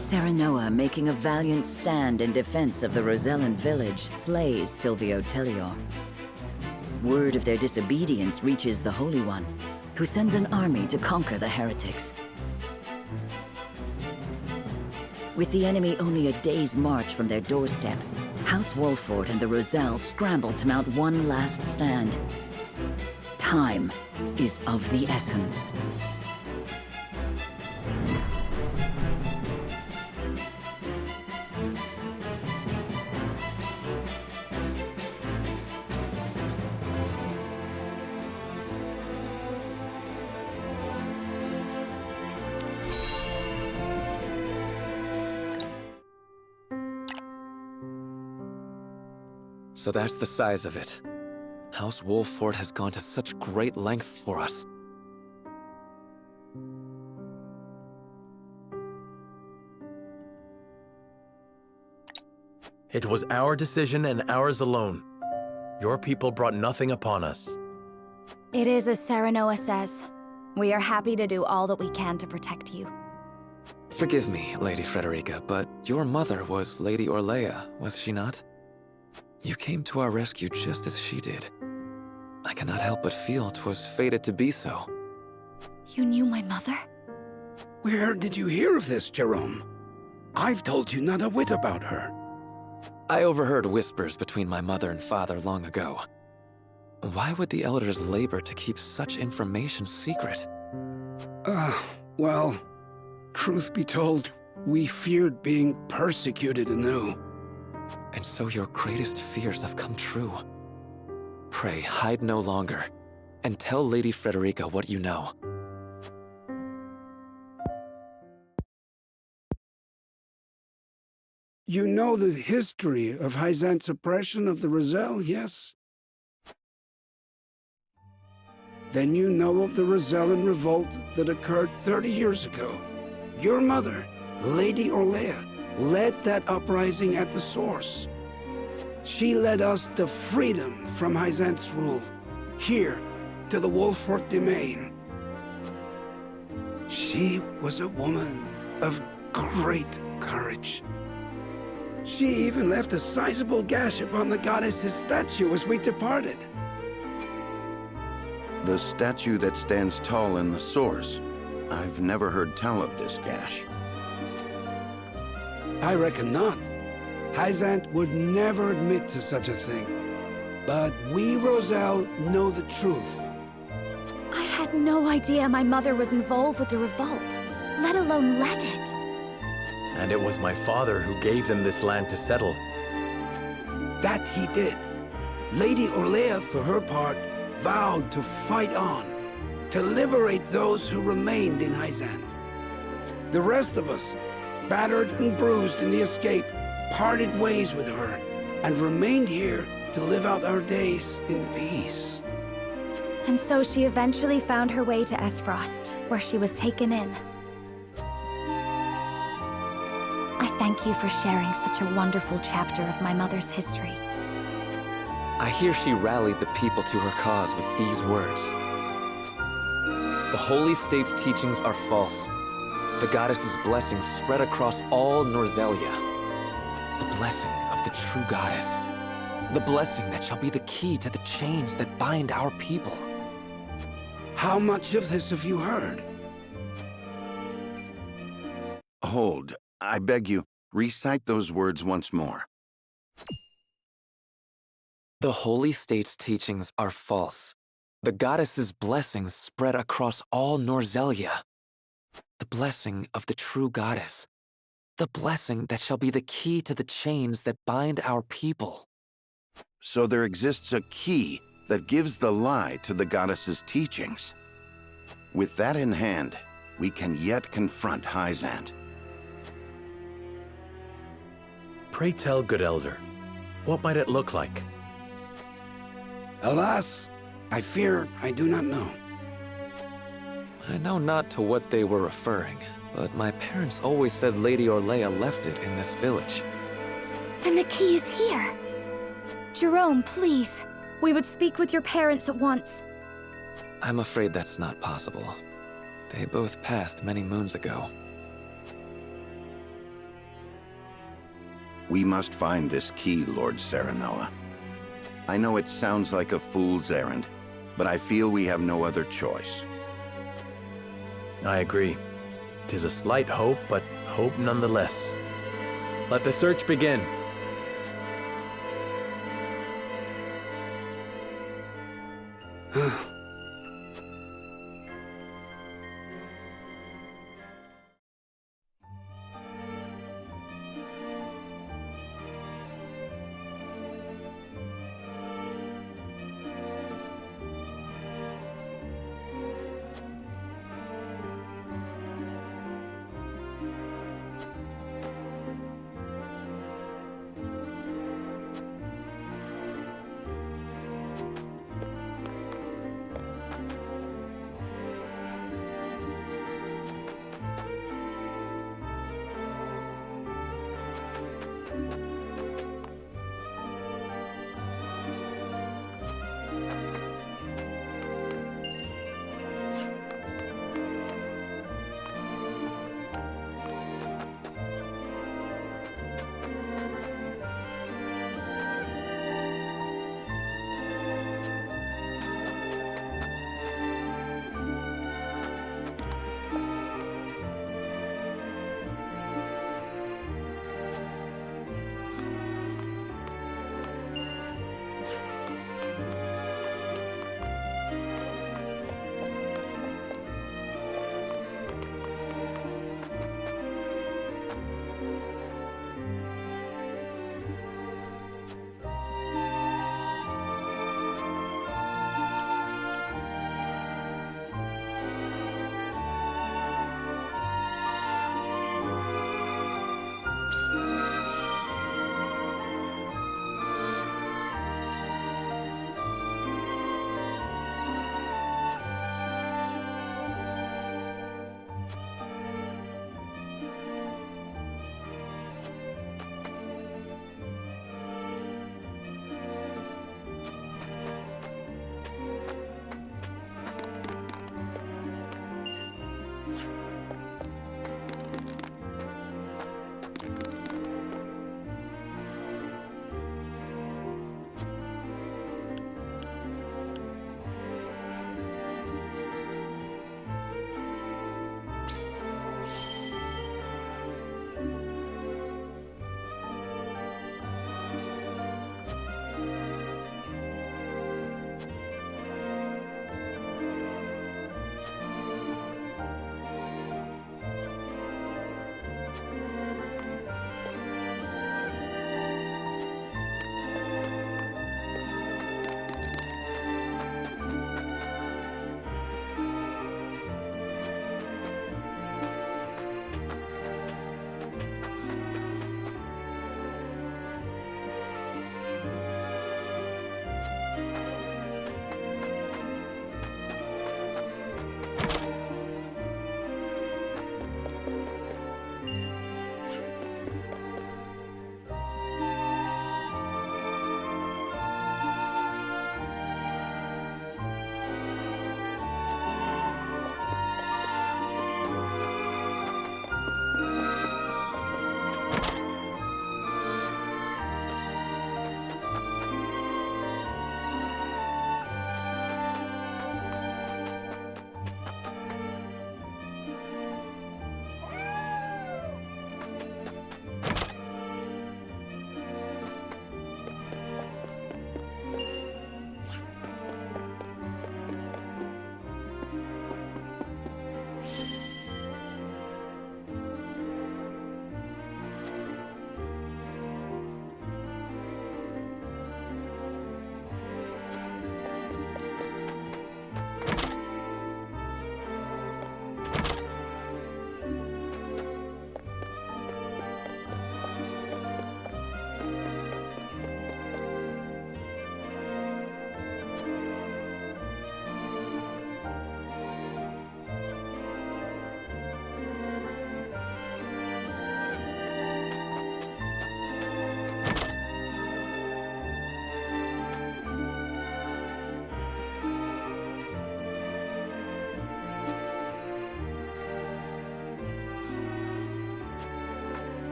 Serenoa, making a valiant stand in defense of the Rosellan village, slays Silvio Tellior. Word of their disobedience reaches the Holy One, who sends an army to conquer the heretics. With the enemy only a day's march from their doorstep, House Wolffort and the Roselle scramble to mount one last stand. Time is of the essence. So that's the size of it. House Wolffort has gone to such great lengths for us. It was our decision and ours alone. Your people brought nothing upon us. It is as Serenoa says. We are happy to do all that we can to protect you. Forgive me, Lady Frederica, but your mother was Lady Orlea, was she not? You came to our rescue just as she did. I cannot help but feel 'twas fated to be so. You knew my mother? Where did you hear of this, Jerome? I've told you not a whit about her. I overheard whispers between my mother and father long ago. Why would the elders labor to keep such information secret? Well, truth be told, we feared being persecuted anew. And so your greatest fears have come true. Pray, hide no longer, and tell Lady Frederica what you know. You know the history of Hyzant's oppression of the Roselle, yes? Then you know of the Rosellan revolt that occurred 30 years ago. Your mother, Lady Orlea, led that uprising at the source. She led us to freedom from Hyzant's rule, here to the Wolffort domain. She was a woman of great courage. She even left a sizable gash upon the goddess's statue as we departed. The statue that stands tall in the source. I've never heard tell of this gash. I reckon not. Hyzant would never admit to such a thing. But we, Roselle, know the truth. I had no idea my mother was involved with the revolt, let alone led it. And it was my father who gave them this land to settle. That he did. Lady Orlea, for her part, vowed to fight on, to liberate those who remained in Hyzant. The rest of us, battered and bruised in the escape, parted ways with her, and remained here to live out our days in peace. And so she eventually found her way to Esfrost, where she was taken in. I thank you for sharing such a wonderful chapter of my mother's history. I hear she rallied the people to her cause with these words. The Holy State's teachings are false. The goddess's blessings spread across all Norzelia. The blessing of the true goddess. The blessing that shall be the key to the chains that bind our people. How much of this have you heard? Hold. I beg you, recite those words once more. The Holy State's teachings are false. The goddess's blessings spread across all Norzelia. The blessing of the true goddess. The blessing that shall be the key to the chains that bind our people. So there exists a key that gives the lie to the goddess's teachings. With that in hand, we can yet confront Hyzant. Pray tell, good elder, what might it look like? Alas, I fear I do not know. I know not to what they were referring, but my parents always said Lady Orlea left it in this village. Then the key is here. Jerome, please. We would speak with your parents at once. I'm afraid that's not possible. They both passed many moons ago. We must find this key, Lord Serenella. I know it sounds like a fool's errand, but I feel we have no other choice. I agree. 'Tis a slight hope, but hope nonetheless. Let the search begin.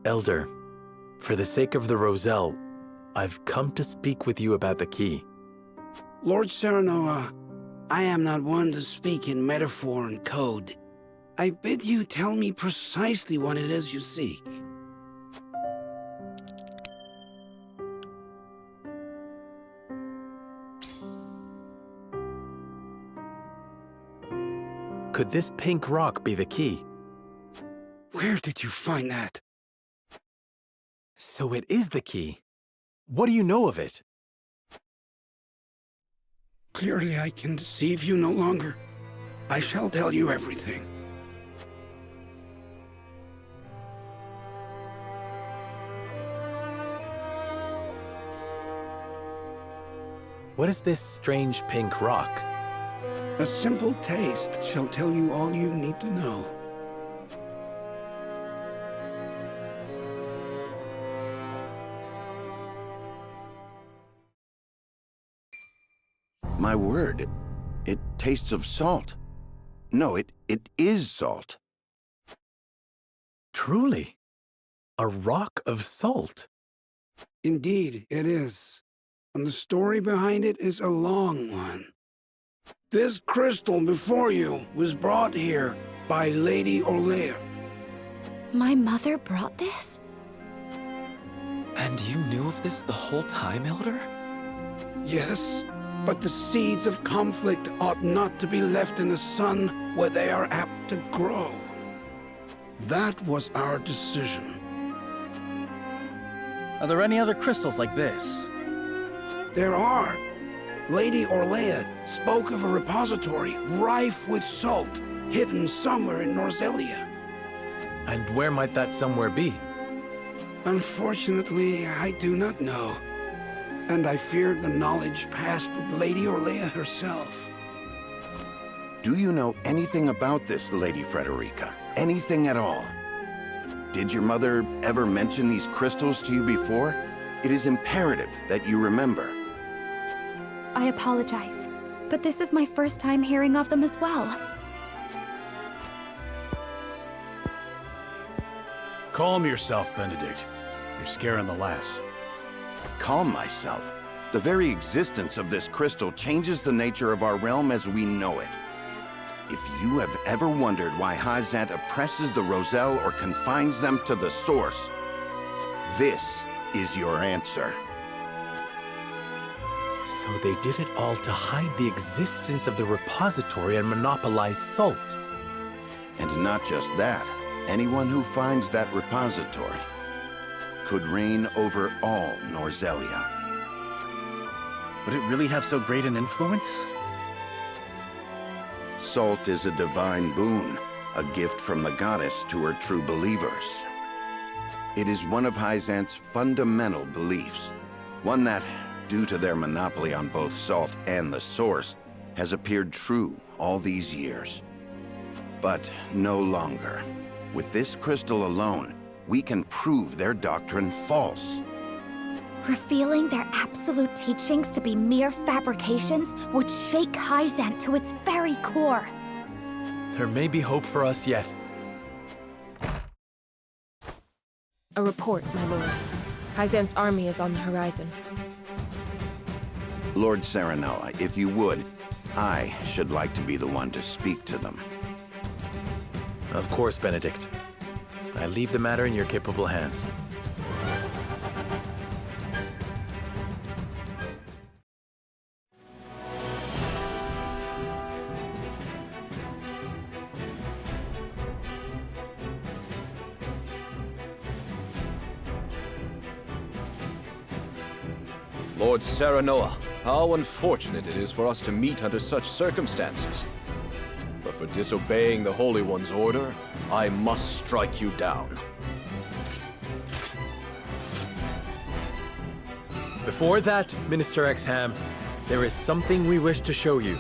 Elder, for the sake of the Roselle, I've come to speak with you about the key. Lord Serenoa, I am not one to speak in metaphor and code. I bid you tell me precisely what it is you seek. Could this pink rock be the key? Where did you find that? So it is the key. What do you know of it? Clearly I can deceive you no longer. I shall tell you everything. What is this strange pink rock? A simple taste shall tell you all you need to know. My word, it tastes of salt. No, it is salt. Truly, a rock of salt. Indeed, it is. And the story behind it is a long one. This crystal before you was brought here by Lady Orlea. My mother brought this? And you knew of this the whole time, Elder? Yes, but the seeds of conflict ought not to be left in the sun where they are apt to grow. That was our decision. Are there any other crystals like this? There are. Lady Orlea spoke of a repository rife with salt, hidden somewhere in Norzelia. And where might that somewhere be? Unfortunately, I do not know. And I fear the knowledge passed with Lady Orlea herself. Do you know anything about this, Lady Frederica? Anything at all? Did your mother ever mention these crystals to you before? It is imperative that you remember. I apologize, but this is my first time hearing of them as well. Calm yourself, Benedict. You're scaring the lass. Calm myself. The very existence of this crystal changes the nature of our realm as we know it. If you have ever wondered why Hyzant oppresses the Roselle or confines them to the source, this is your answer. So they did it all to hide the existence of the repository and monopolize salt. And not just that, anyone who finds that repository could reign over all Norzelia. Would it really have so great an influence? Salt is a divine boon, a gift from the goddess to her true believers. It is one of Hyzant's fundamental beliefs, one that, due to their monopoly on both salt and the source, has appeared true all these years. But no longer. With this crystal alone, we can prove their doctrine false. Revealing their absolute teachings to be mere fabrications would shake Hyzant to its very core. There may be hope for us yet. A report, my lord. Hyzant's army is on the horizon. Lord Serenoa, if you would, I should like to be the one to speak to them. Of course, Benedict. I leave the matter in your capable hands. Lord Serenoa, how unfortunate it is for us to meet under such circumstances. But for disobeying the Holy One's order, I must strike you down. Before that, Minister Exham, there is something we wish to show you.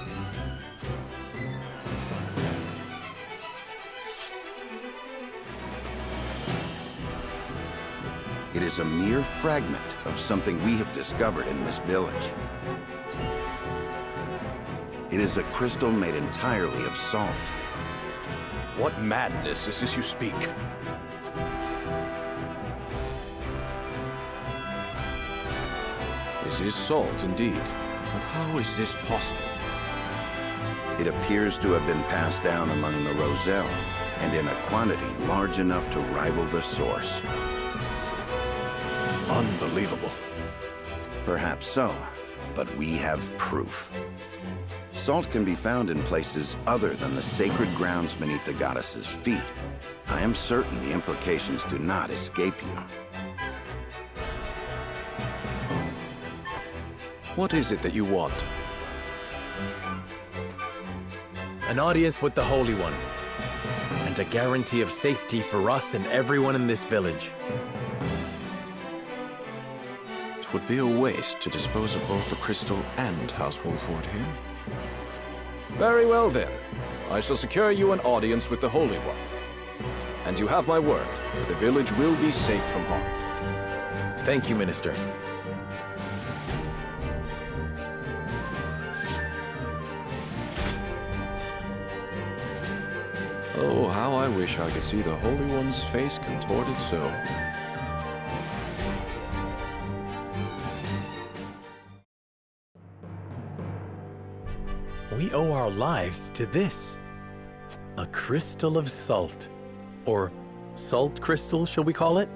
It is a mere fragment of something we have discovered in this village. It is a crystal made entirely of salt. What madness is this you speak? goddess is salt indeed. But how is this possible? It appears to have been passed down among the Roselle, and in a quantity large enough to rival the source. Unbelievable. Perhaps so, but we have proof. Salt can be found in places other than the sacred grounds beneath the goddess's feet. I am certain the implications do not escape you. What is it that you want? An audience with the Holy One, and a guarantee of safety for us and everyone in this village. It would be a waste to dispose of both the crystal and House Wolford here. Very well then. I shall secure you an audience with the Holy One. And you have my word that the village will be safe from harm. Thank you, Minister. Oh, how I wish I could see the Holy One's face contorted so. We owe our lives to this. A crystal of salt. Or salt crystal, shall we call it?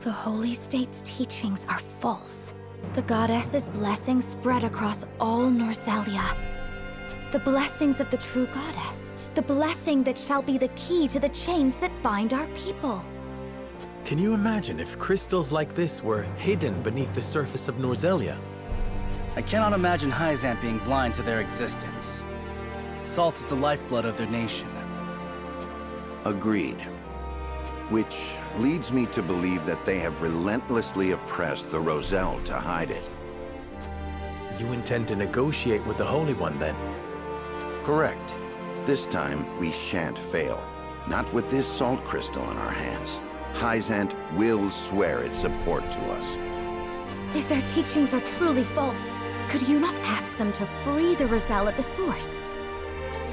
The Holy State's teachings are false. The goddess's blessings spread across all Norzelia. The blessings of the true goddess. The blessing that shall be the key to the chains that bind our people. Can you imagine if crystals like this were hidden beneath the surface of Norzelia? I cannot imagine Hyzant being blind to their existence. Salt is the lifeblood of their nation. Agreed. Which leads me to believe that they have relentlessly oppressed the Roselle to hide it. You intend to negotiate with the Holy One, then? Correct. This time, we shan't fail. Not with this salt crystal in our hands. Hyzant will swear its support to us. If their teachings are truly false, could you not ask them to free the Roselle at the source?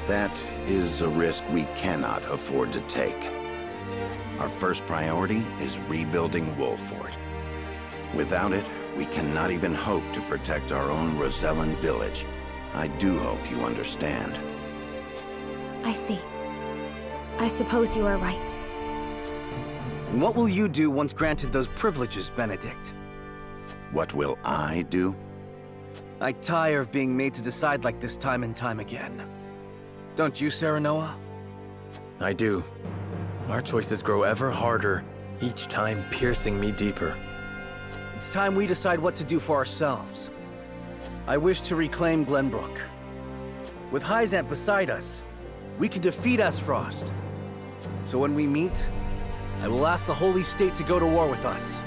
That is a risk we cannot afford to take. Our first priority is rebuilding Wolford. Without it, we cannot even hope to protect our own Rosellan village. I do hope you understand. I see. I suppose you are right. And what will you do once granted those privileges, Benedict? What will I do? I tire of being made to decide like this time and time again. Don't you, Serenoa? I do. Our choices grow ever harder, each time piercing me deeper. It's time we decide what to do for ourselves. I wish to reclaim Glenbrook. With Hyzant beside us, we can defeat Asfrost. So when we meet, I will ask the Holy State to go to war with us.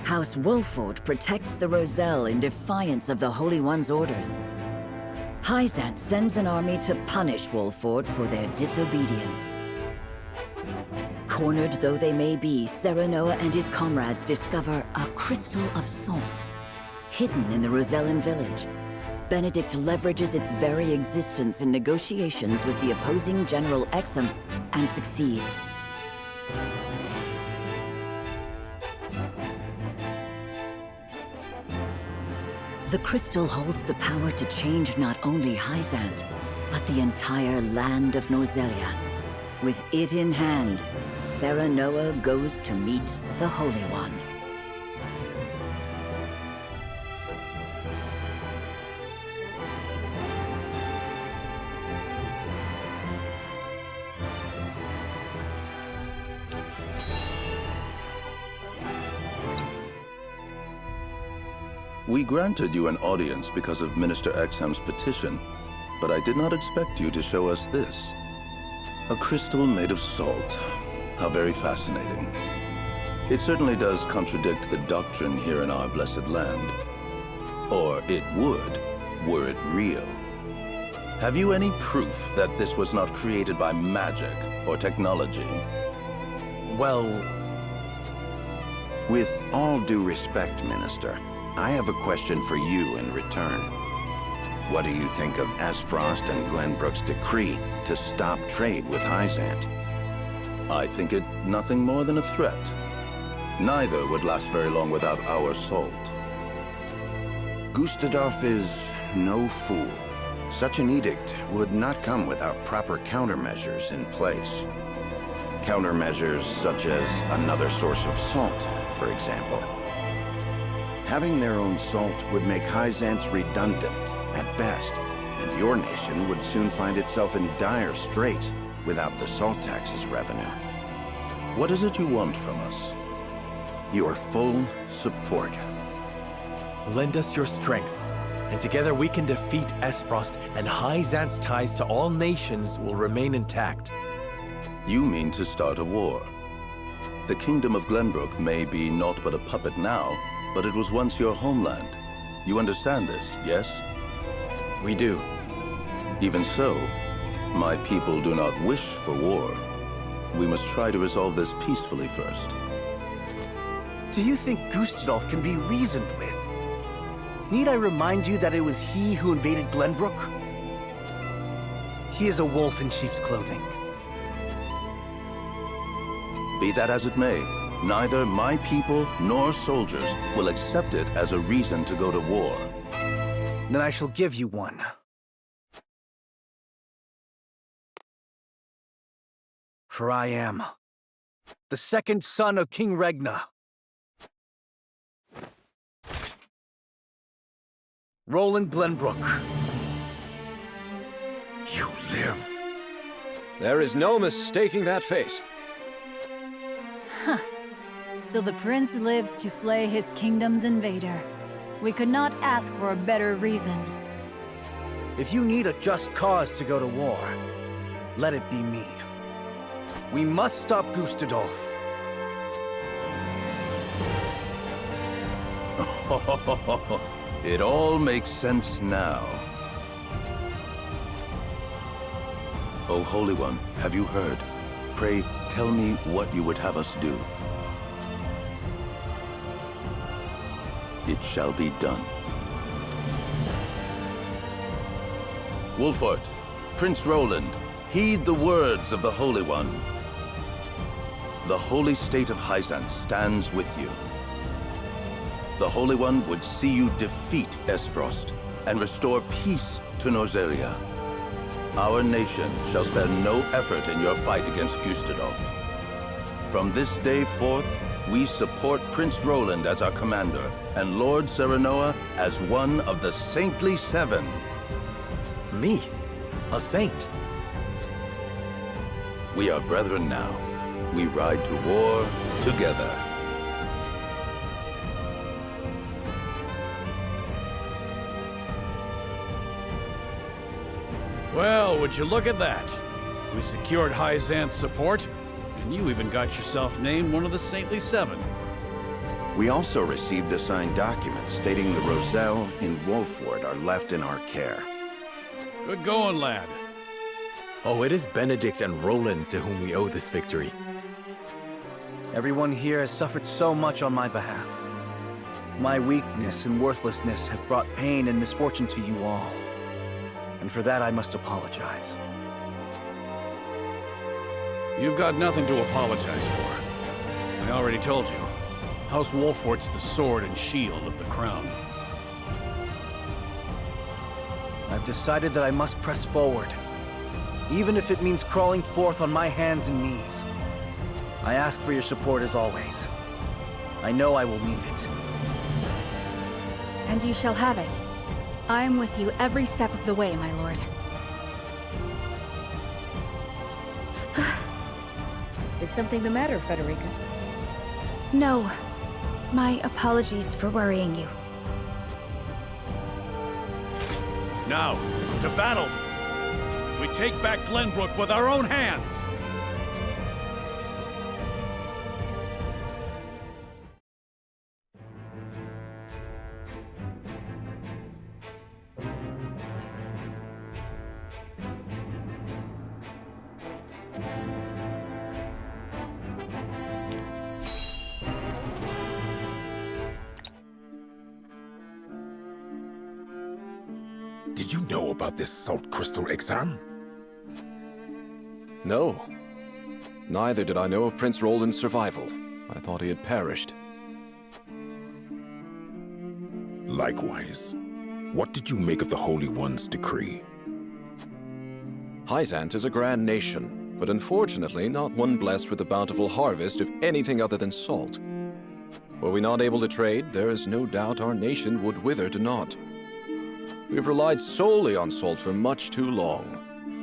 House Wolford protects the Roselle in defiance of the Holy One's orders. Hyzant sends an army to punish Wolford for their disobedience. Cornered though they may be, Serenoa and his comrades discover a crystal of salt, hidden in the Rosellan village. Benedict leverages its very existence in negotiations with the opposing General Exum and succeeds. The crystal holds the power to change not only Hyzant, but the entire land of Norzelia. With it in hand, Serenoa goes to meet the Holy One. We granted you an audience because of Minister Exham's petition, but I did not expect you to show us this. A crystal made of salt. How very fascinating. It certainly does contradict the doctrine here in our blessed land. Or it would, were it real. Have you any proof that this was not created by magic or technology? Well... With all due respect, Minister, I have a question for you in return. What do you think of Esfrost and Glenbrook's decree to stop trade with Hyzant? I think it nothing more than a threat. Neither would last very long without our salt. Gustadolf is no fool. Such an edict would not come without proper countermeasures in place. Countermeasures such as another source of salt, for example. Having their own salt would make Hyzance redundant, at best, and your nation would soon find itself in dire straits without the salt tax's revenue. What is it you want from us? Your full support. Lend us your strength, and together we can defeat Esfrost, and Hyzant's ties to all nations will remain intact. You mean to start a war. The Kingdom of Glenbrook may be naught but a puppet now, but it was once your homeland. You understand this, yes? We do. Even so, my people do not wish for war. We must try to resolve this peacefully first. Do you think Gustadolf can be reasoned with? Need I remind you that it was he who invaded Glenbrook? He is a wolf in sheep's clothing. Be that as it may, neither my people nor soldiers will accept it as a reason to go to war. Then I shall give you one. For I am the second son of King Regna. Roland Glenbrook. You live. There is no mistaking that face. So the prince lives to slay his kingdom's invader. We could not ask for a better reason. If you need a just cause to go to war, let it be me. We must stop Gustadolf. It all makes sense now. O Holy One, have you heard? Pray, tell me what you would have us do. It shall be done. Wolfort, Prince Roland, heed the words of the Holy One. The holy state of Hyzant stands with you. The Holy One would see you defeat Esfrost and restore peace to Norzelia. Our nation shall spare no effort in your fight against Gustadolf. From this day forth, we support Prince Roland as our commander and Lord Serenoa as one of the Saintly Seven. Me? A saint? We are brethren now. We ride to war together. Well, would you look at that? We secured Hyzant's support, and you even got yourself named one of the Saintly Seven. We also received a signed document stating the Roselle in Wolford are left in our care. Good going, lad. Oh, it is Benedict and Roland to whom we owe this victory. Everyone here has suffered so much on my behalf. My weakness and worthlessness have brought pain and misfortune to you all. And for that I must apologize. You've got nothing to apologize for. I already told you. House Wolfort's the sword and shield of the crown. I've decided that I must press forward, even if it means crawling forth on my hands and knees. I ask for your support as always. I know I will need it. And you shall have it. I am with you every step of the way, my lord. Is something the matter, Frederica? No. My apologies for worrying you. Now, to battle! We take back Glenbrook with our own hands! Did Did you know about this salt crystal exam? No. Neither did I know of Prince Roland's survival. I thought he had perished. Likewise. What did you make of the Holy One's decree? Hyzant is a grand nation, but unfortunately not one blessed with a bountiful harvest of anything other than salt. Were we not able to trade, there is no doubt our nation would wither to naught. We have relied solely on salt for much too long,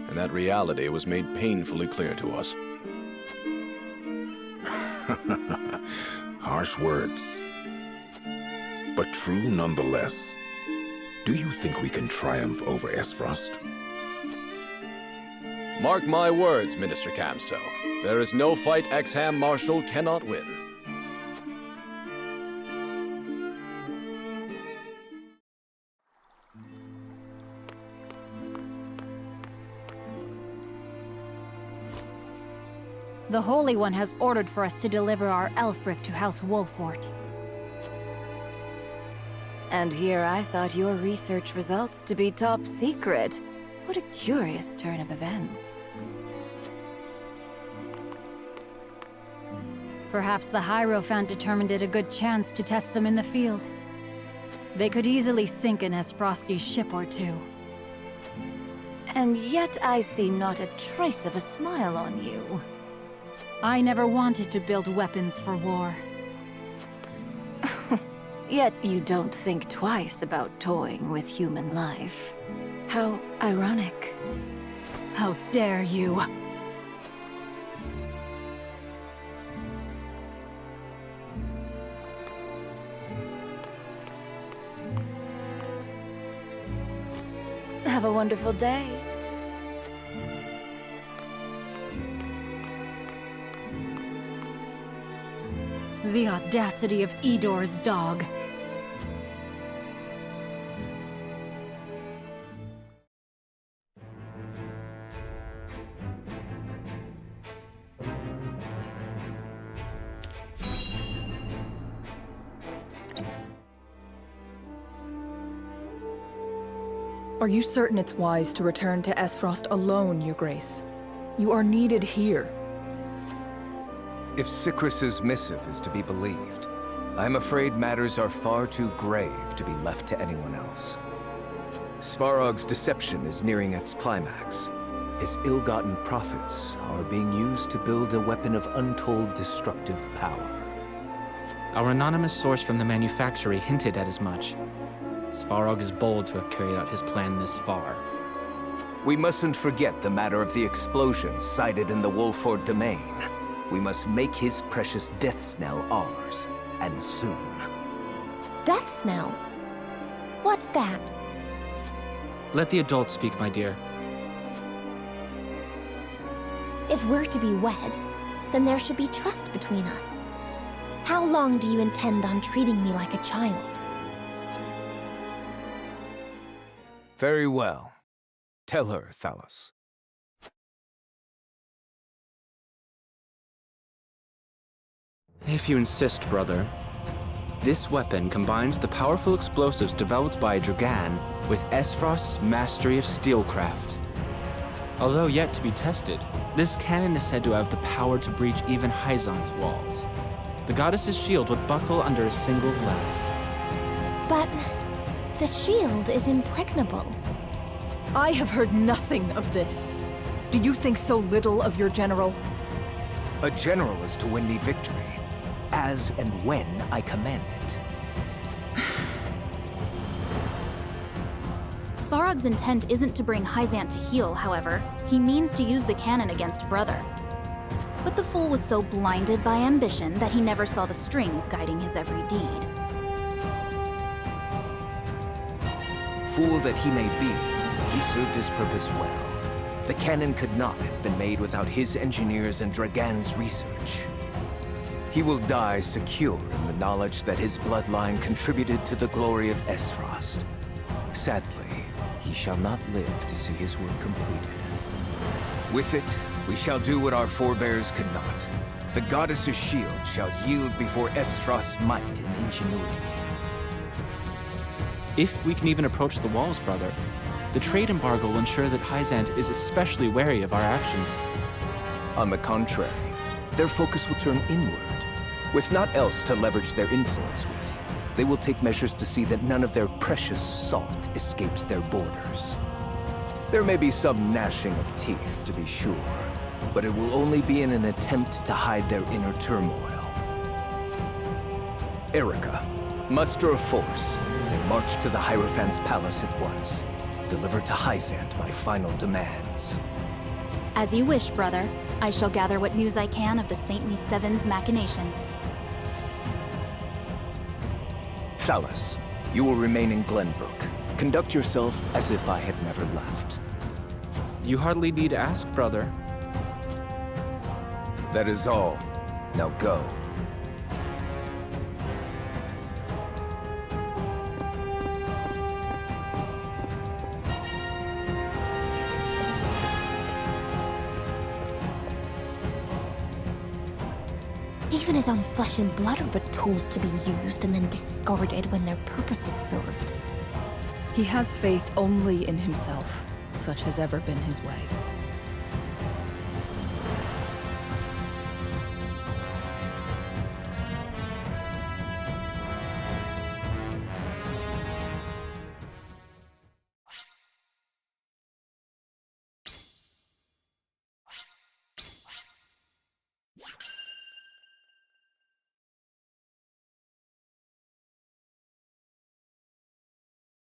and that reality was made painfully clear to us. Harsh words, but true nonetheless. Do you think we can triumph over Esfrost? Mark my words, Minister Kamso. There is no fight Exham Marshal cannot win. The Holy One has ordered for us to deliver our Elfric to House Wolfort. And here I thought your research results to be top secret. What a curious turn of events. Perhaps the Hierophant determined it a good chance to test them in the field. They could easily sink an Esfrosti's ship or two. And yet I see not a trace of a smile on you. I never wanted to build weapons for war. Yet you don't think twice about toying with human life. How ironic. How dare you! Have a wonderful day. The audacity of Edor's dog. Are you certain it's wise to return to Esfrost alone, Your Grace? You are needed here. If Sikrus's missive is to be believed, I'm afraid matters are far too grave to be left to anyone else. Svarog's deception is nearing its climax. His ill-gotten profits are being used to build a weapon of untold destructive power. Our anonymous source from the manufactory hinted at as much. Svarog is bold to have carried out his plan this far. We mustn't forget the matter of the explosion sighted in the Wolford domain. We must make his precious death knell ours, and soon. Death knell? What's that? Let the adults speak, my dear. If we're to be wed, then there should be trust between us. How long do you intend on treating me like a child? Very well. Tell her, Thalos. If you insist, brother. This weapon combines the powerful explosives developed by Dragan with Esfrost's mastery of steelcraft. Although yet to be tested, this cannon is said to have the power to breach even Hyzant's walls. The goddess's shield would buckle under a single blast. But the shield is impregnable. I have heard nothing of this. Do you think so little of your general? A general is to win me victory, as and when I command it. Svarog's intent isn't to bring Hyzant to heel, however. He means to use the cannon against Brother. But the fool was so blinded by ambition that he never saw the strings guiding his every deed. Fool that he may be, he served his purpose well. The cannon could not have been made without his engineers and Dragan's research. He will die secure in the knowledge that his bloodline contributed to the glory of Esfrost. Sadly, he shall not live to see his work completed. With it, we shall do what our forebears could not. The goddess's shield shall yield before Esfrost's might and ingenuity. If we can even approach the walls, brother, The trade embargo will ensure that Hyzant is especially wary of our actions. On the contrary, their focus will turn inward. With naught else to leverage their influence with, they will take measures to see that none of their precious salt escapes their borders. There may be some gnashing of teeth, to be sure, but it will only be in an attempt to hide their inner turmoil. Erica, muster a force and march to the Hierophant's palace at once. Deliver to Hyzant my final demands. As you wish, brother. I shall gather what news I can of the Saintly Seven's machinations. Thalas, you will remain in Glenbrook. Conduct yourself as if I had never left. You hardly need to ask, brother. That is all. Now go. Even his own flesh and blood are but tools to be used and then discarded when their purpose is served. He has faith only in himself. Such has ever been his way. You